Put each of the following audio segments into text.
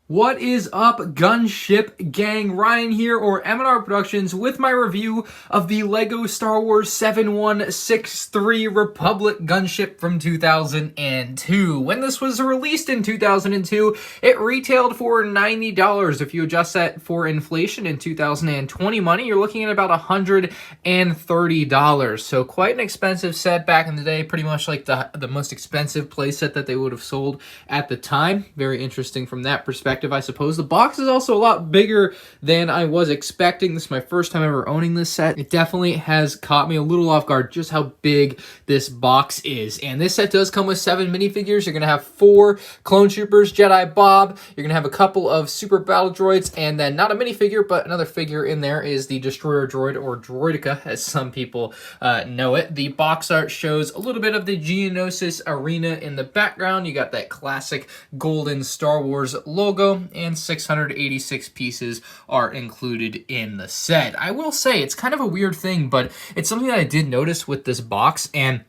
What is up, Gunship gang? Ryan here, or MandRproductions, with my review of the LEGO Star Wars 7163 Republic Gunship from 2002. When this was released in 2002, it retailed for $90. If you adjust that for inflation in 2020 money, you're looking at about $130. So quite an expensive set back in the day, pretty much like the most expensive playset that they would have sold at the time. Very interesting from that perspective, I suppose. The box is also a lot bigger than I was expecting. This is my first time ever owning this set. It definitely has caught me a little off guard just how big this box is. And this set does come with 7 minifigures. You're going to have 4 Clone Troopers, Jedi Bob. You're going to have a couple of Super Battle Droids, and then not a minifigure, but another figure in there is the Destroyer Droid, or Droidica, as some people know it. The box art shows a little bit of the Geonosis Arena in the background. You got that classic golden Star Wars logo, and 686 pieces are included in the set. I will say, it's kind of a weird thing, but it's something that I did notice with this box, and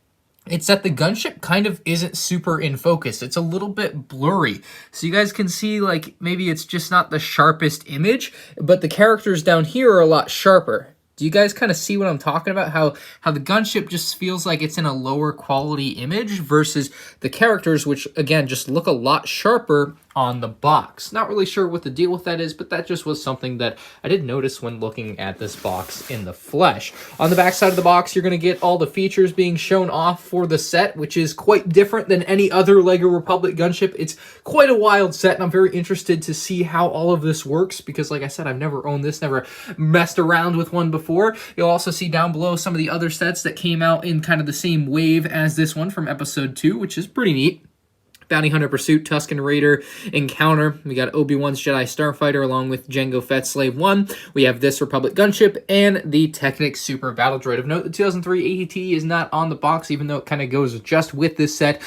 it's that the gunship kind of isn't super in focus. It's a little bit blurry. So you guys can see, like, maybe it's just not the sharpest image, but the characters down here are a lot sharper. Do you guys kind of see what I'm talking about? How the gunship just feels like it's in a lower quality image versus the characters, which, again, just look a lot sharper on the box. Not really sure what the deal with that is, but that just was something that I did notice when looking at this box in the flesh. On the back side of the box, you're going to get all the features being shown off for the set, which is quite different than any other LEGO Republic Gunship. It's quite a wild set, and I'm very interested to see how all of this works, because like I said, I've never owned this, never messed around with one before. You'll also see down below some of the other sets that came out in kind of the same wave as this one from Episode 2, which is pretty neat. Bounty Hunter Pursuit, Tusken Raider, Encounter. We got Obi-Wan's Jedi Starfighter along with Jango Fett's Slave 1. We have this Republic Gunship and the Technic Super Battle Droid. Of note, the 2003 AT is not on the box, even though it kind of goes just with this set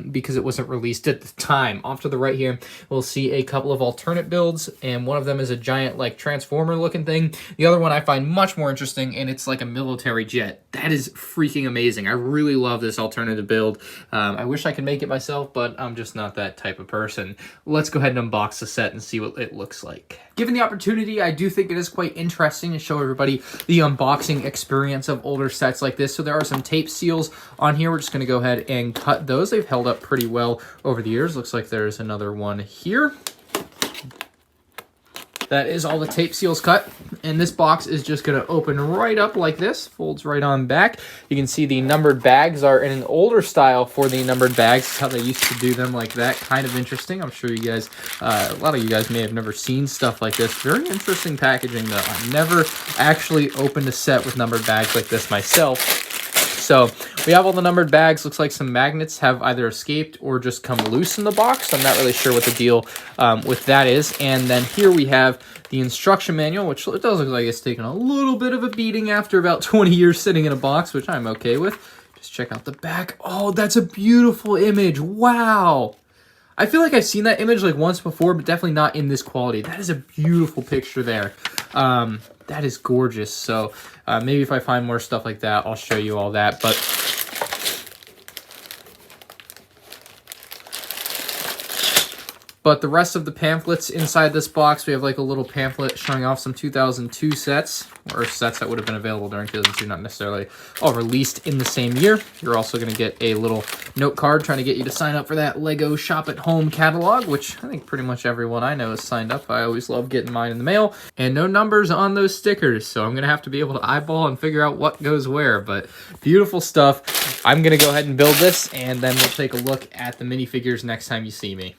because it wasn't released at the time. Off to the right here, we'll see a couple of alternate builds, and one of them is a giant, like, transformer looking thing. The other one I find much more interesting, and it's like a military jet. That is freaking amazing. I really love this alternative build. I wish I could make it myself, but I'm just not that type of person. Let's go ahead and unbox the set and see what it looks like. Given the opportunity, I do think it is quite interesting to show everybody the unboxing experience of older sets like this. So there are some tape seals on here. We're just going to go ahead and cut those. They've held up pretty well over the years. Looks like there's another one here. That is all the tape seals cut, and this box is just going to open right up like this, folds right on back. You can see the numbered bags are in an older style for the numbered bags. That's how they used to do them, like that. Kind of interesting. I'm sure you guys, a lot of you guys may have never seen stuff like this. Very interesting packaging, though. I've never actually opened a set with numbered bags like this myself. So we have all the numbered bags. Looks like some magnets have either escaped or just come loose in the box. I'm not really sure what the deal with that is. And then here we have the instruction manual, which it does look like it's taken a little bit of a beating after about 20 years sitting in a box, which I'm okay with. Just check out the back. Oh, that's a beautiful image. Wow. I feel like I've seen that image like once before, but definitely not in this quality. That is a beautiful picture there. That is gorgeous. So maybe if I find more stuff like that, I'll show you all that. But the rest of the pamphlets inside this box, we have like a little pamphlet showing off some 2002 sets, or sets that would have been available during 2002, not necessarily all released in the same year. You're also going to get a little note card trying to get you to sign up for that LEGO Shop at Home catalog, which I think pretty much everyone I know is signed up. I always love getting mine in the mail. And no numbers on those stickers, so I'm going to have to be able to eyeball and figure out what goes where. But beautiful stuff. I'm going to go ahead and build this, and then we'll take a look at the minifigures next time you see me.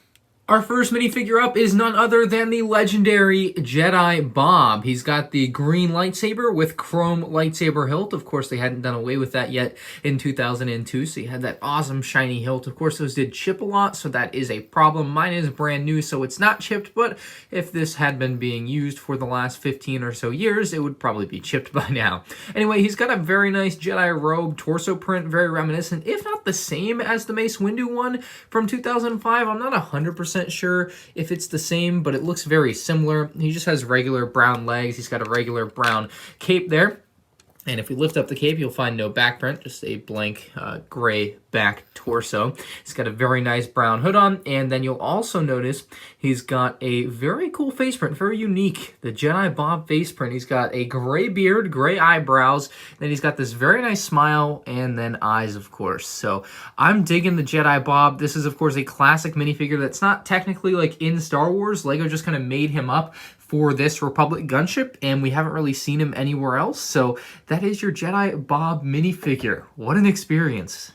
Our first minifigure up is none other than the legendary Jedi Bob. He's got the green lightsaber with chrome lightsaber hilt. Of course, they hadn't done away with that yet in 2002, so he had that awesome shiny hilt. Of course, those did chip a lot, so that is a problem. Mine is brand new, so it's not chipped, but if this had been being used for the last 15 or so years, it would probably be chipped by now. Anyway, he's got a very nice Jedi robe torso print, very reminiscent, if not the same as the Mace Windu one from 2005. I'm not 100% sure if it's the same, but it looks very similar. He just has regular brown legs. He's got a regular brown cape there. And if we lift up the cape, you'll find no back print, just a blank gray back torso. He's got a very nice brown hood on, and then you'll also notice he's got a very cool face print, very unique. The Jedi Bob face print. He's got a gray beard, gray eyebrows, then he's got this very nice smile, and then eyes, of course. So I'm digging the Jedi Bob. This is, of course, a classic minifigure that's not technically like in Star Wars. LEGO just kind of made him up for this Republic Gunship, and we haven't really seen him anywhere else. So that is your Jedi Bob minifigure. What an experience.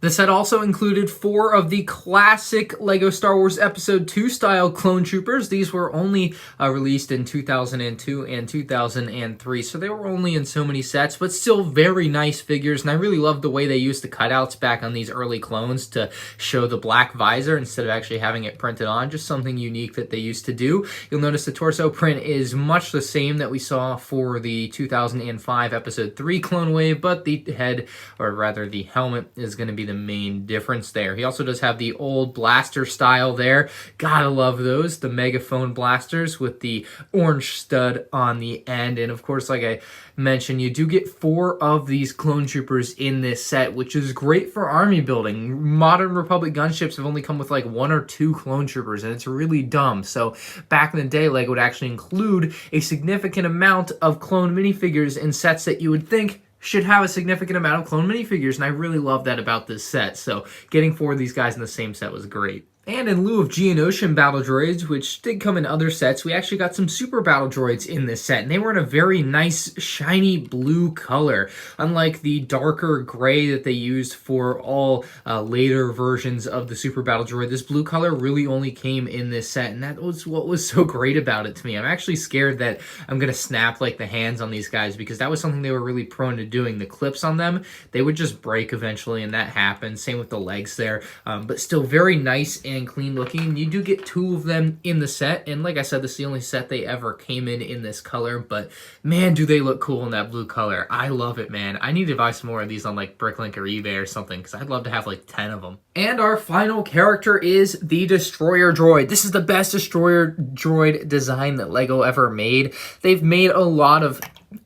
The set also included 4 of the classic LEGO Star Wars Episode 2 style clone troopers. These were only released in 2002 and 2003, so they were only in so many sets, but still very nice figures, and I really loved the way they used the cutouts back on these early clones to show the black visor instead of actually having it printed on, just something unique that they used to do. You'll notice the torso print is much the same that we saw for the 2005 Episode 3 clone wave, but the head, or rather the helmet, is going to be the main difference there. He also does have the old blaster style there. Gotta love those. The megaphone blasters with the orange stud on the end. And of course, like I mentioned, you do get 4 of these clone troopers in this set, which is great for army building. Modern Republic gunships have only come with like 1 or 2 clone troopers, and it's really dumb. So back in the day, LEGO would actually include a significant amount of clone minifigures in sets that you would think should have a significant amount of clone minifigures, and I really love that about this set. So getting 4 of these guys in the same set was great. And in lieu of Geonosian battle droids, which did come in other sets, we actually got some super battle droids in this set, and they were in a very nice, shiny blue color. Unlike the darker gray that they used for all later versions of the super battle droid, this blue color really only came in this set, and that was what was so great about it to me. I'm actually scared that I'm going to snap like the hands on these guys, because that was something they were really prone to doing. The clips on them, they would just break eventually, and that happened. Same with the legs there, but still very nice and clean looking. You do get 2 of them in the set, and like I said, this is the only set they ever came in this color, but man, do they look cool in that blue color. I love it, man. I need to buy some more of these on like Bricklink or eBay or something, because I'd love to have like 10 of them. And our final character is the Destroyer Droid. This is the best Destroyer Droid design that LEGO ever made. They've made a lot of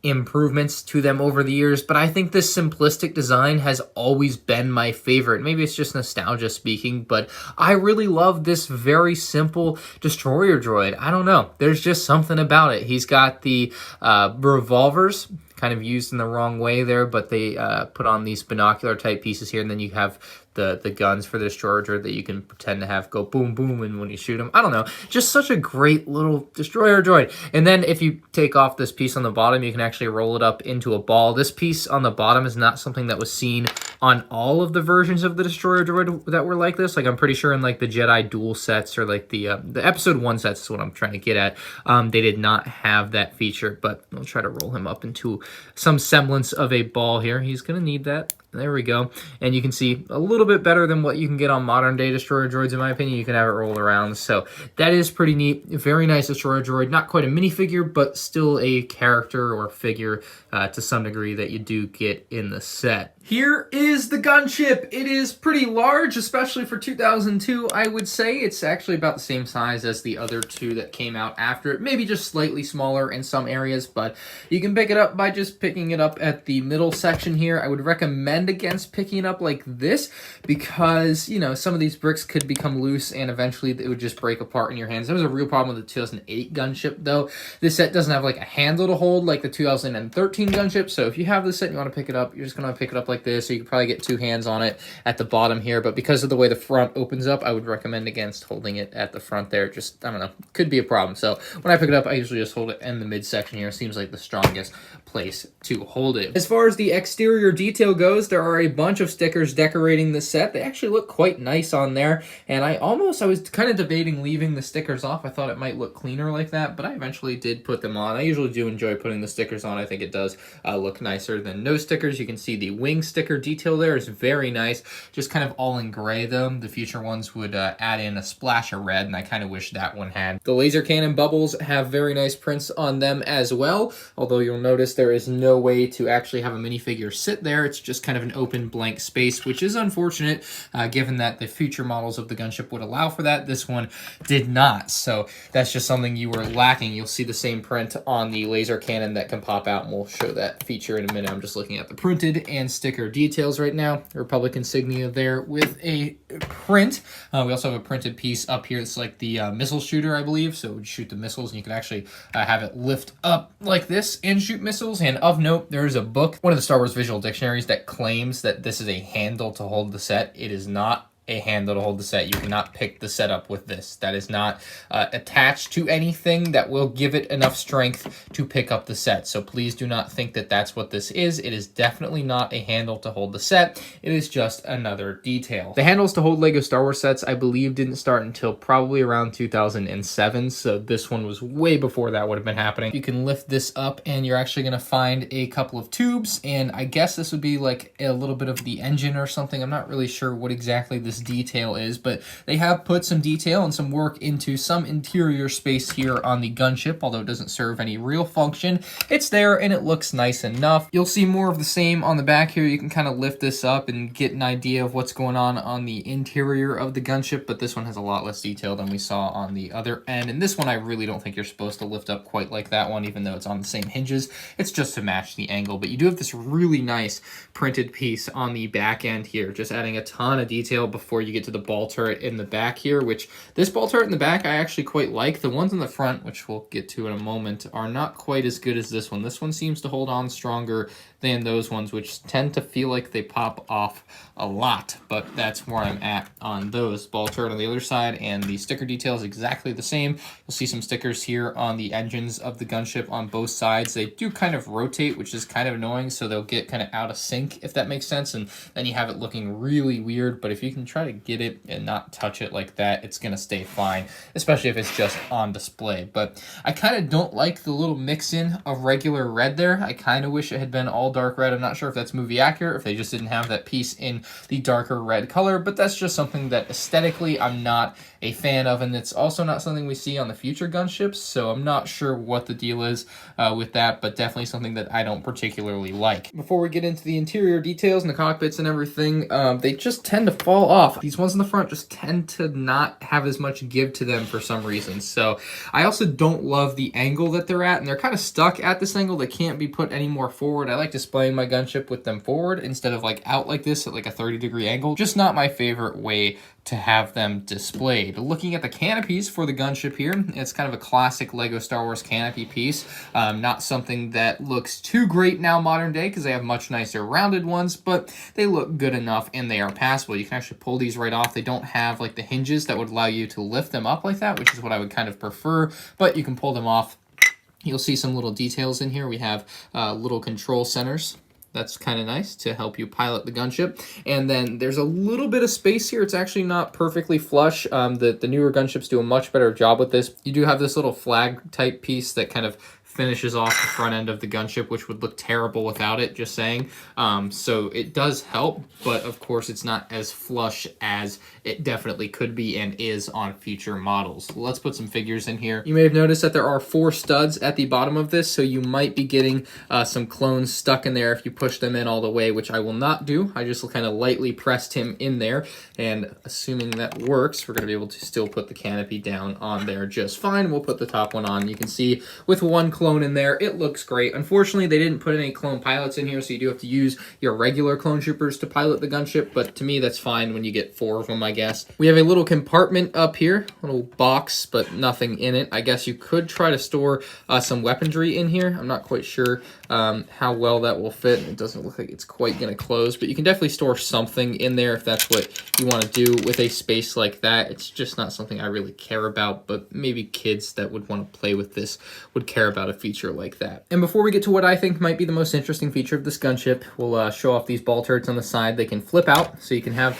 improvements to them over the years, but I think this simplistic design has always been my favorite. Maybe it's just nostalgia speaking, but I really love this very simple Destroyer Droid. I don't know. There's just something about it. He's got the revolvers, kind of used in the wrong way there, but they put on these binocular type pieces here, and then you have the guns for the Destroyer Droid that you can pretend to have go boom boom and when you shoot them. I don't know, just such a great little Destroyer Droid. And then if you take off this piece on the bottom, you can actually roll it up into a ball. This piece on the bottom is not something that was seen on all of the versions of the Destroyer Droid that were like this. Like, I'm pretty sure in like the Jedi duel sets, or like the Episode 1 sets is what I'm trying to get at, they did not have that feature, but I'll try to roll him up into some semblance of a ball here. He's gonna need that. There we go. And you can see a little bit better than what you can get on modern day Destroyer Droids, in my opinion. You can have it roll around. So that is pretty neat. Very nice Destroyer Droid. Not quite a minifigure, but still a character or figure to some degree that you do get in the set. Here is the gunship. It is pretty large, especially for 2002, I would say. It's actually about the same size as the other 2 that came out after it. Maybe just slightly smaller in some areas, but you can pick it up by just picking it up at the middle section here. I would recommend against picking it up like this, because, you know, some of these bricks could become loose and eventually it would just break apart in your hands. That was a real problem with the 2008 gunship, though. This set doesn't have like a handle to hold like the 2013 gunship, so if you have this set and you want to pick it up, you're just going to pick it up like this, so you can probably get 2 hands on it at the bottom here, but because of the way the front opens up, I would recommend against holding it at the front there. Just, I don't know, could be a problem. So when I pick it up, I usually just hold it in the midsection here. It seems like the strongest place to hold it. As far as the exterior detail goes, there are a bunch of stickers decorating the set. They actually look quite nice on there, and I was kind of debating leaving the stickers off. I thought it might look cleaner like that, but I eventually did put them on. I usually do enjoy putting the stickers on. I think it does look nicer than no stickers. You can see the wing sticker detail there is very nice, just kind of all in gray though. The future ones would add in a splash of red, and I kind of wish that one had. The laser cannon bubbles have very nice prints on them as well, although you'll notice there is no way to actually have a minifigure sit there. It's just kind of an open blank space, which is unfortunate given that the future models of the gunship would allow for that. This one did not, so that's just something you were lacking. You'll see the same print on the laser cannon that can pop out, and we'll show that feature in a minute. I'm just looking at the printed and sticker details right now. Republic insignia there with a print. We also have a printed piece up here. It's like the missile shooter, I believe, so it would shoot the missiles, and you can actually have it lift up like this and shoot missiles. And of note, there is a book, one of the Star Wars visual dictionaries, that claims that this is a handle to hold the set. It is not a handle to hold the set. You cannot pick the set up with this. That is not attached to anything that will give it enough strength to pick up the set. So please do not think that that's what this is. It is definitely not a handle to hold the set. It is just another detail. The handles to hold LEGO Star Wars sets, I believe, didn't start until probably around 2007. So this one was way before that would have been happening. You can lift this up and you're actually going to find a couple of tubes. And I guess this would be like a little bit of the engine or something. I'm not really sure what exactly this detail is, but they have put some detail and some work into some interior space here on the gunship, although it doesn't serve any real function. It's there and it looks nice enough. You'll see more of the same on the back here. You can kind of lift this up and get an idea of what's going on the interior of the gunship, but this one has a lot less detail than we saw on the other end. And this one, I really don't think you're supposed to lift up quite like that one, even though it's on the same hinges. It's just to match the angle, but you do have this really nice printed piece on the back end here, just adding a ton of detail before you get to the ball turret in the back here, which this ball turret in the back I actually quite like. The ones in the front, which we'll get to in a moment, are not quite as good as this one. This one seems to hold on stronger than those ones, which tend to feel like they pop off a lot, but that's where I'm at on those. Ball turret on the other side, and the sticker detail is exactly the same. You'll see some stickers here on the engines of the gunship on both sides. They do kind of rotate, which is kind of annoying, so they'll get kind of out of sync, if that makes sense, and then you have it looking really weird. But if you can try to get it and not touch it like that, it's going to stay fine, especially if it's just on display. But I kind of don't like the little mix-in of regular red there. I kind of wish it had been all dark red. I'm not sure if that's movie accurate, or if they just didn't have that piece in the darker red color, but that's just something that aesthetically I'm not a fan of, and it's also not something we see on the future gunships, so I'm not sure what the deal is with that, but definitely something that I don't particularly like. Before we get into the interior details and the cockpits and everything, they just tend to fall off. These ones in the front just tend to not have as much give to them for some reason, so I also don't love the angle that they're at, and they're kind of stuck at this angle. They can't be put any more forward. I like displaying my gunship with them forward instead of like out like this at like a 30-degree angle. Just not my favorite way to have them displayed. Looking at the canopies for the gunship here, it's kind of a classic LEGO Star Wars canopy piece. Not something that looks too great now modern day, because they have much nicer rounded ones, but they look good enough and they are passable. You can actually pull these right off. They don't have like the hinges that would allow you to lift them up like that, which is what I would kind of prefer, but you can pull them off. You'll see some little details in here. We have little control centers. That's kind of nice to help you pilot the gunship. And then there's a little bit of space here. It's actually not perfectly flush. The newer gunships do a much better job with this. You do have this little flag type piece that kind of finishes off the front end of the gunship, which would look terrible without it, just saying. So it does help, but of course it's not as flush as it definitely could be and is on future models. Let's put some figures in here. You may have noticed that there are 4 studs at the bottom of this, so you might be getting some clones stuck in there if you push them in all the way, which I will not do. I just kind of lightly pressed him in there, and assuming that works, we're going to be able to still put the canopy down on there just fine. We'll put the top one on. You can see with one clone in there, it looks great. Unfortunately, they didn't put any clone pilots in here, so you do have to use your regular clone troopers to pilot the gunship, but to me that's fine when you get 4 of them, I guess. We have a little compartment up here, little box, but nothing in it. I guess you could try to store some weaponry in here. I'm not quite sure how well that will fit. It doesn't look like it's quite going to close, but you can definitely store something in there if that's what you want to do with a space like that. It's just not something I really care about, but maybe kids that would want to play with this would care about a feature like that. And before we get to what I think might be the most interesting feature of this gunship, we'll show off these ball turrets on the side. They can flip out, so you can have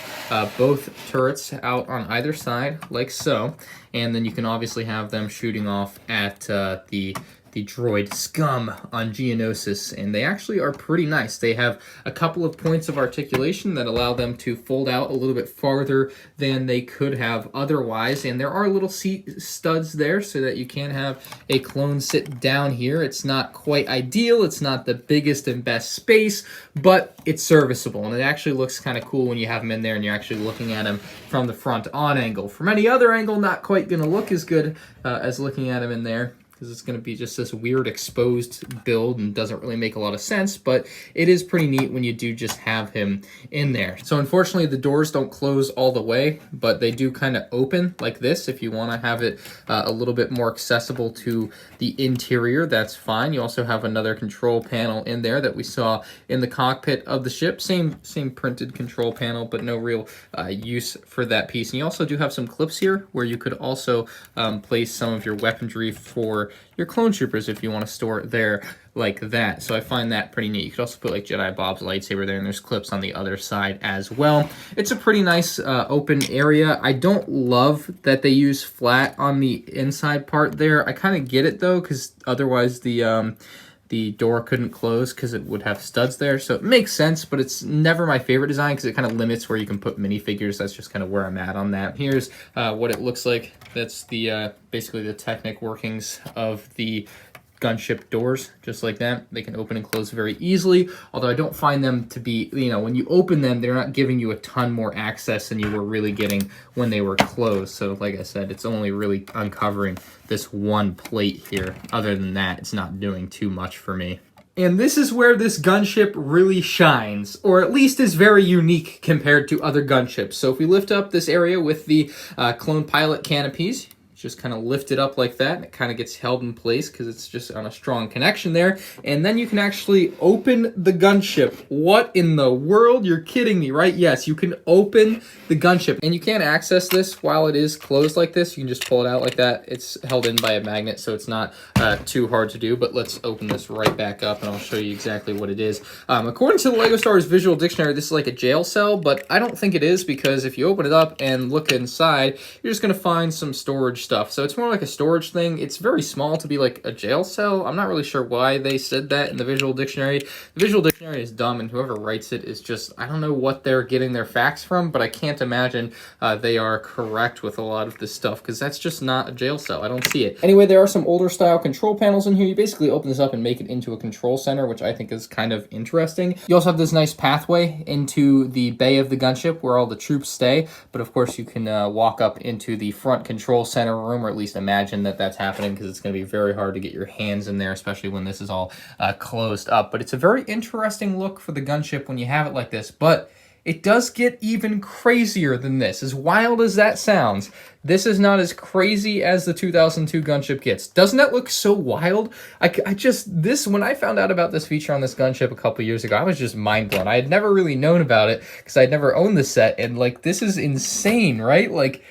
both turrets out on either side, like so. And then you can obviously have them shooting off at the the droid scum on Geonosis, and they actually are pretty nice. They have a couple of points of articulation that allow them to fold out a little bit farther than they could have otherwise, and there are little seat studs there so that you can have a clone sit down here. It's not quite ideal, it's not the biggest and best space, but it's serviceable, and it actually looks kind of cool when you have them in there and you're actually looking at them from the front on angle. From any other angle, not quite going to look as good as looking at them in there, because it's going to be just this weird exposed build and doesn't really make a lot of sense, but it is pretty neat when you do just have him in there. So unfortunately the doors don't close all the way, but they do kind of open like this. If you want to have it a little bit more accessible to the interior, that's fine. You also have another control panel in there that we saw in the cockpit of the ship. Same printed control panel, but no real use for that piece. And you also do have some clips here where you could also place some of your weaponry for your clone troopers if you want to store it there like that. So I find that pretty neat. You could also put like Jedi Bob's lightsaber there, and there's clips on the other side as well. It's a pretty nice open area. I don't love that they use flat on the inside part there. I kind of get it though, because otherwise the door couldn't close because it would have studs there. So it makes sense, but it's never my favorite design because it kind of limits where you can put minifigures. That's just kind of where I'm at on that. Here's what it looks like. That's the basically the technic workings of the gunship doors, just like that. They can open and close very easily, although I don't find them to be, you know, when you open them, they're not giving you a ton more access than you were really getting when they were closed. So like I said, it's only really uncovering this one plate here. Other than that, it's not doing too much for me. And this is where this gunship really shines, or at least is very unique compared to other gunships. So if we lift up this area with the clone pilot canopies, just kind of lift it up like that, and it kind of gets held in place because it's just on a strong connection there. And then you can actually open the gunship. What in the world? You're kidding me, right? Yes, you can open the gunship, and you can't access this while it is closed like this. You can just pull it out like that. It's held in by a magnet, so it's not too hard to do. But let's open this right back up, and I'll show you exactly what it is. According to the LEGO Star Wars Visual Dictionary, this is like a jail cell, but I don't think it is, because if you open it up and look inside, you're just going to find some storage stuff. So it's more like a storage thing. It's very small to be like a jail cell. I'm not really sure why they said that in the Visual Dictionary. The Visual Dictionary is dumb, and whoever writes it is just, I don't know what they're getting their facts from, but I can't imagine they are correct with a lot of this stuff, because that's just not a jail cell. I don't see it. Anyway, there are some older style control panels in here. You basically open this up and make it into a control center, which I think is kind of interesting. You also have this nice pathway into the bay of the gunship where all the troops stay, but of course you can walk up into the front control center room, or at least imagine that that's happening, because it's going to be very hard to get your hands in there, especially when this is all closed up. But it's a very interesting look for the gunship when you have it like this, but it does get even crazier than this. As wild as that sounds, this is not as crazy as the 2002 gunship gets. Doesn't that look so wild? When I found out about this feature on this gunship a couple years ago, I was just mind blown. I had never really known about it because I'd never owned the set, and like, this is insane, right? Like,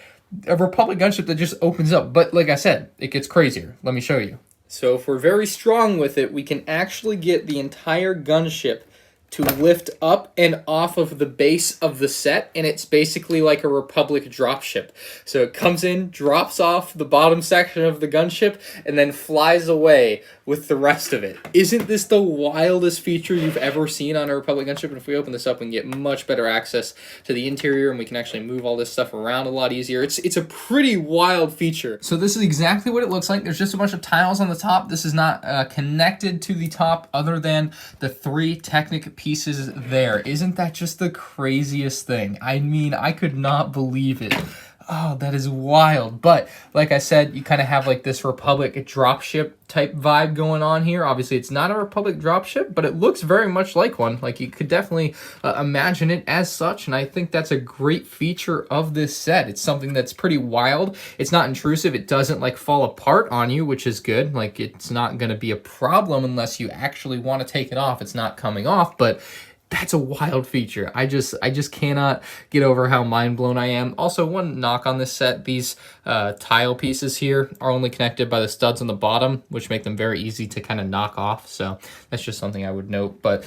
a Republic gunship that just opens up. But like I said, it gets crazier. Let me show you. So if we're very strong with it, we can actually get the entire gunship to lift up and off of the base of the set, and it's basically like a Republic dropship. So it comes in, drops off the bottom section of the gunship, and then flies away with the rest of it. Isn't this the wildest feature you've ever seen on a Republic gunship? And if we open this up, we can get much better access to the interior, and we can actually move all this stuff around a lot easier. It's a pretty wild feature. So this is exactly what it looks like. There's just a bunch of tiles on the top. This is not connected to the top other than the 3 Technic pieces there. Isn't that just the craziest thing? I mean, I could not believe it. Oh, that is wild. But like I said, you kind of have like this Republic dropship type vibe going on here. Obviously, it's not a Republic dropship, but it looks very much like one. Like, you could definitely imagine it as such, and I think that's a great feature of this set. It's something that's pretty wild. It's not intrusive. It doesn't like fall apart on you, which is good. Like, it's not going to be a problem unless you actually want to take it off. It's not coming off, but that's a wild feature. I just cannot get over how mind blown I am. Also, one knock on this set, these tile pieces here are only connected by the studs on the bottom, which make them very easy to kind of knock off. So that's just something I would note. But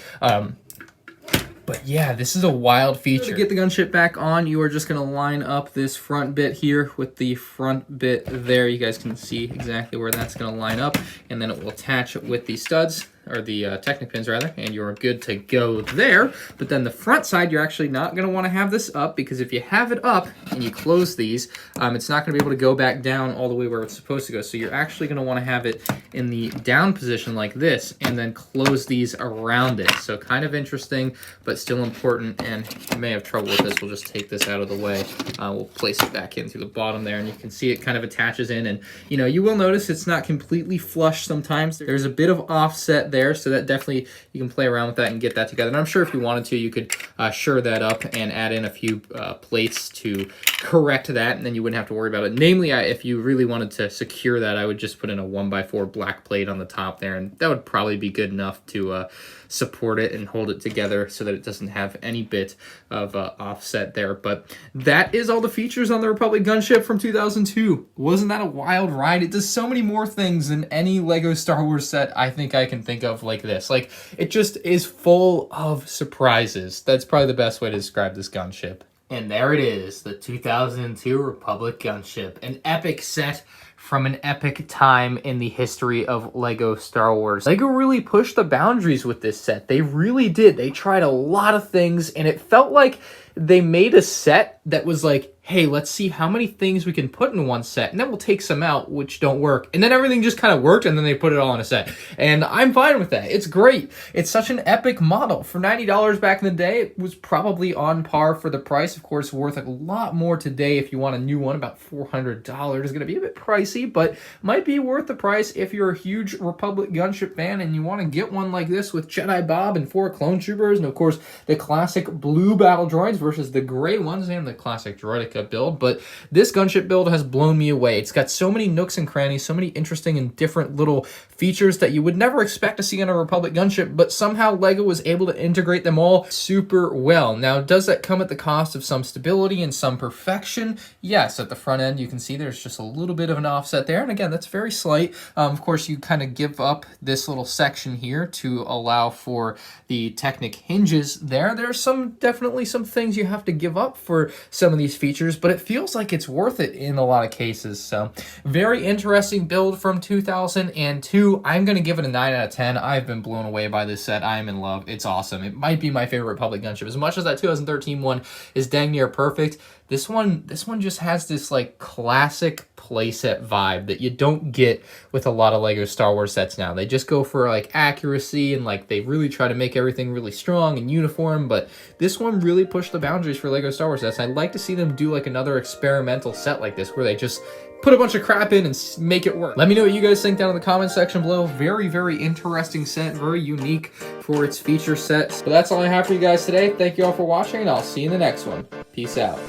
But yeah, this is a wild feature. To get the gunship back on, you are just going to line up this front bit here with the front bit there. You guys can see exactly where that's going to line up, and then it will attach with the studs, or the Technic pins rather, and you're good to go there. But then the front side, you're actually not going to want to have this up, because if you have it up and you close these, it's not going to be able to go back down all the way where it's supposed to go. So you're actually going to want to have it in the down position like this, and then close these around it. So kind of interesting, but still important, and you may have trouble with this. We'll just take this out of the way. We'll place it back in through the bottom there, and you can see it kind of attaches in, and you will notice it's not completely flush sometimes. There's a bit of offset there, so that definitely, you can play around with that and get that together. And I'm sure if you wanted to, you could shore that up and add in a few plates to correct that, and then you wouldn't have to worry about it. Namely, if you really wanted to secure that, I would just put in a 1x4 black plate on the top there, and that would probably be good enough to support it and hold it together so that it doesn't have any bit of offset there. But that is all the features on the Republic Gunship from 2002. Wasn't that a wild ride? It does so many more things than any LEGO Star Wars set I think I can think of like this. Like, it just is full of surprises. That's probably the best way to describe this gunship. And there it is, the 2002 Republic Gunship, an epic set from an epic time in the history of LEGO Star Wars. LEGO really pushed the boundaries with this set. They really did. They tried a lot of things, and it felt like they made a set that was like, hey, let's see how many things we can put in one set, and then we'll take some out which don't work. And then everything just kind of worked, and then they put it all in a set. And I'm fine with that. It's great. It's such an epic model. For $90 back in the day, it was probably on par for the price. Of course, worth a lot more today if you want a new one. About $400 is going to be a bit pricey, but might be worth the price if you're a huge Republic Gunship fan and you want to get one like this with Jedi Bob and 4 clone troopers, and of course, the classic blue battle droids versus the gray ones and the classic droidica build. But this gunship build has blown me away. It's got so many nooks and crannies, so many interesting and different little features that you would never expect to see in a Republic gunship, but somehow LEGO was able to integrate them all super well. Now, does that come at the cost of some stability and some perfection? Yes, at the front end, you can see there's just a little bit of an offset there, and again, that's very slight. Of course, you kind of give up this little section here to allow for the Technic hinges there. There's definitely some things you have to give up for some of these features, but it feels like it's worth it in a lot of cases. So very interesting build from 2002. I'm going to give it a 9 out of 10. I've been blown away by this set. I am in love. It's awesome. It might be my favorite Republic Gunship. As much as that 2013 one is dang near perfect, this one just has this like classic playset vibe that you don't get with a lot of LEGO Star Wars sets now. They just go for like accuracy, and like they really try to make everything really strong and uniform, but this one really pushed the boundaries for LEGO Star Wars sets. I'd like to see them do like another experimental set like this where they just put a bunch of crap in and make it work. Let me know what you guys think down in the comment section below. Very, very interesting set, very unique for its feature set. So that's all I have for you guys today. Thank you all for watching, and I'll see you in the next one. Peace out.